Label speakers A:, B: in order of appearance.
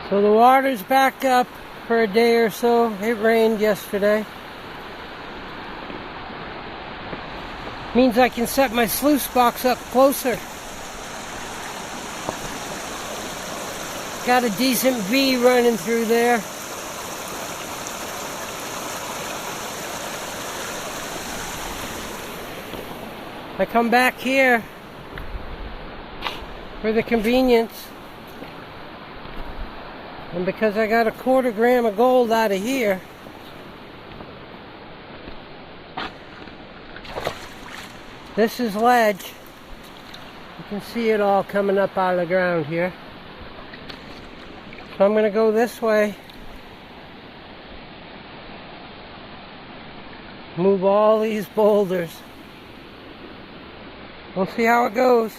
A: So the water's back up for a day or so. It rained yesterday. Means I can set my sluice box up closer. Got a decent V running through there. I come back here for the convenience. And because I got a 1/4 gram of gold out of here, this is ledge. You can see it all coming up out of the ground here. So I'm going to go this way. Move all these boulders. We'll see how it goes.